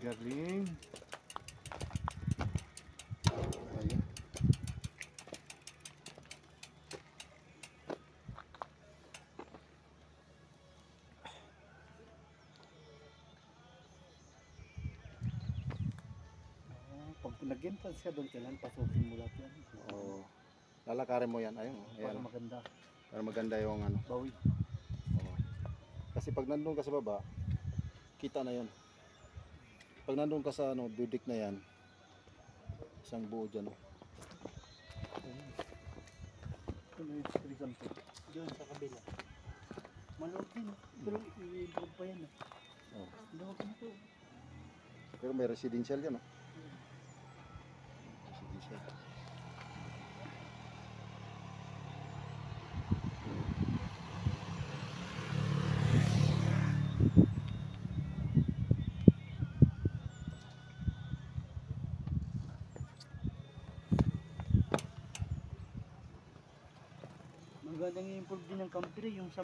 Galing. Ayun. Pag nag-entrance ka doon, kailangan pasukin mo lahat yan. Oo. Lalakarin mo yan. Ayun. Para Ayan. maganda. Para maganda yung ano. Bawi. Oo. Kasi pag nandun ka sa baba, kita na yon. Pag nandun ka sa ano, dudik na yan, isang buo dyan. Oh. Ito na yung prison po. Doon sa kabila. Malawag din. Pero i-improve pa yan. Oh. Malawag na po. Pero may residential yan. Oh. Residential. Magandang i-improve din ng company yung sa